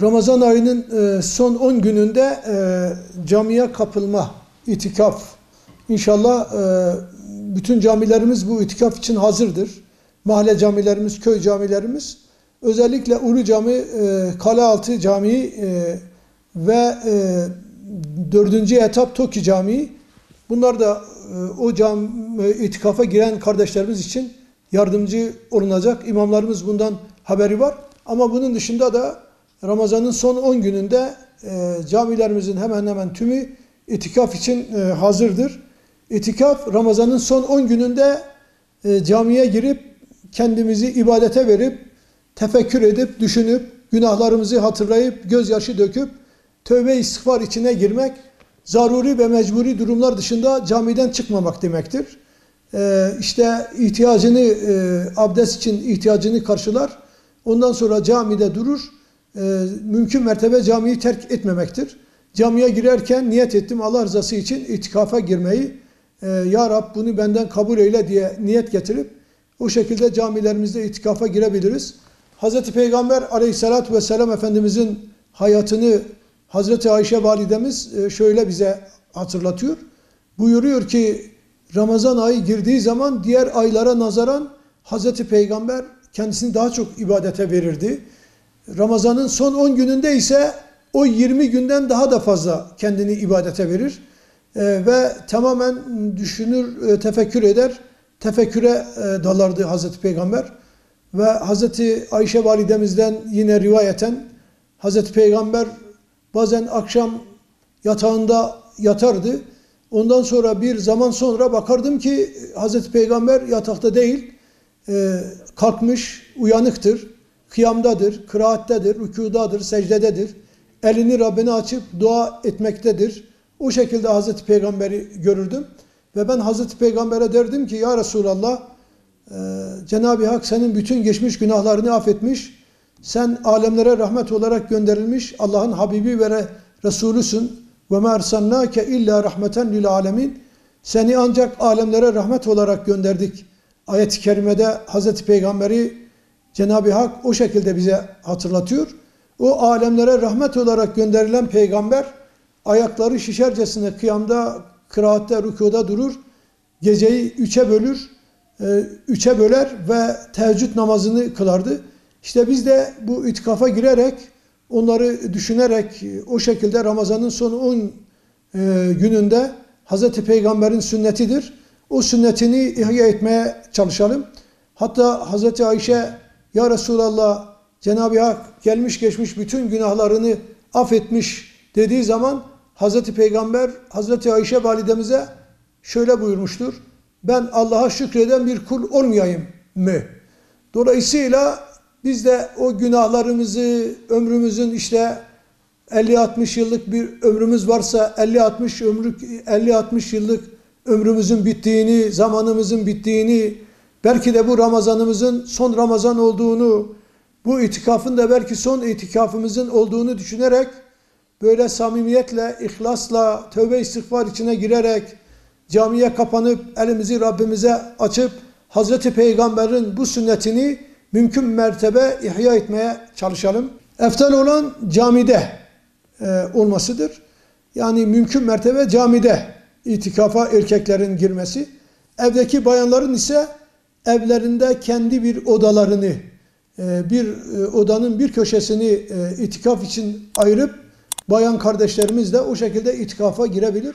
Ramazan ayının son 10 gününde camiye kapılma, itikaf. İnşallah bütün camilerimiz bu itikaf için hazırdır. Mahalle camilerimiz, köy camilerimiz. Özellikle Ulu Cami, Kalealtı Camii ve 4. etap Toki Camii. Bunlar da o itikafa giren kardeşlerimiz için yardımcı olunacak. İmamlarımız bundan haberi var. Ama bunun dışında da Ramazan'ın son 10 gününde camilerimizin hemen hemen tümü itikaf için hazırdır. İtikaf Ramazan'ın son 10 gününde camiye girip kendimizi ibadete verip tefekkür edip düşünüp günahlarımızı hatırlayıp gözyaşı döküp tövbe istiğfar içine girmek, zaruri ve mecburi durumlar dışında camiden çıkmamak demektir. İşte ihtiyacını, abdest için ihtiyacını karşılar. Ondan sonra camide durur. Mümkün mertebe camiyi terk etmemektir. Camiye girerken niyet ettim Allah rızası için itikafa girmeyi. Ya Rab bunu benden kabul eyle diye niyet getirip o şekilde camilerimizde itikafa girebiliriz. Hazreti Peygamber aleyhissalatü vesselam Efendimizin hayatını Hazreti Ayşe validemiz şöyle bize hatırlatıyor. Buyuruyor ki Ramazan ayı girdiği zaman diğer aylara nazaran Hazreti Peygamber kendisini daha çok ibadete verirdi. Ramazan'ın son 10 gününde ise o 20 günden daha da fazla kendini ibadete verir. Ve tamamen düşünür, tefekkür eder. Tefekküre dalardı Hazreti Peygamber. Ve Hazreti Ayşe validemizden yine rivayeten Hazreti Peygamber bazen akşam yatağında yatardı. Ondan sonra bir zaman sonra bakardım ki Hazreti Peygamber yatakta değil, kalkmış, uyanıktır, kıyamdadır, kıraattedir, rükudadır, secdededir. Elini Rabbine açıp dua etmektedir. O şekilde Hazreti Peygamber'i görürdüm. Ve ben Hazreti Peygamber'e derdim ki ya Resulallah, Cenab-ı Hak senin bütün geçmiş günahlarını affetmiş. Sen alemlere rahmet olarak gönderilmiş Allah'ın Habibi ve Resulüsün. وَمَا اَرْسَلْنَاكَ اِلَّا رَحْمَةً لِلْعَالَمِينَ. Seni ancak alemlere rahmet olarak gönderdik. Ayet-i kerimede Hazreti Peygamber'i Cenab-ı Hak o şekilde bize hatırlatıyor. O alemlere rahmet olarak gönderilen peygamber ayakları şişercesine kıyamda, kıraatte, rükuda durur. Geceyi üçe böler ve teheccüd namazını kılardı. İşte biz de bu itikafa girerek, onları düşünerek o şekilde Ramazan'ın son 10 gününde Hazreti Peygamber'in sünnetidir. O sünnetini ihya etmeye çalışalım. Hatta Hazreti Ayşe, ya Resulallah Cenab-ı Hak gelmiş geçmiş bütün günahlarını affetmiş dediği zaman Hazreti Peygamber Hazreti Ayşe validemize şöyle buyurmuştur. Ben Allah'a şükreden bir kul olmayayım mı? Dolayısıyla biz de o günahlarımızı, ömrümüzün işte 50-60 yıllık bir ömrümüz varsa 50-60 yıllık ömrümüzün bittiğini, zamanımızın bittiğini, belki de bu Ramazanımızın son Ramazan olduğunu, bu itikafın da belki son itikafımızın olduğunu düşünerek böyle samimiyetle, ihlasla, tövbe istiğfar içine girerek camiye kapanıp elimizi Rabbimize açıp Hazreti Peygamber'in bu sünnetini mümkün mertebe ihya etmeye çalışalım. Eftal olan camide olmasıdır. Yani mümkün mertebe camide itikafa erkeklerin girmesi. Evdeki bayanların ise evlerinde kendi bir odalarını, bir odanın bir köşesini itikaf için ayırıp bayan kardeşlerimiz de o şekilde itikafa girebilir.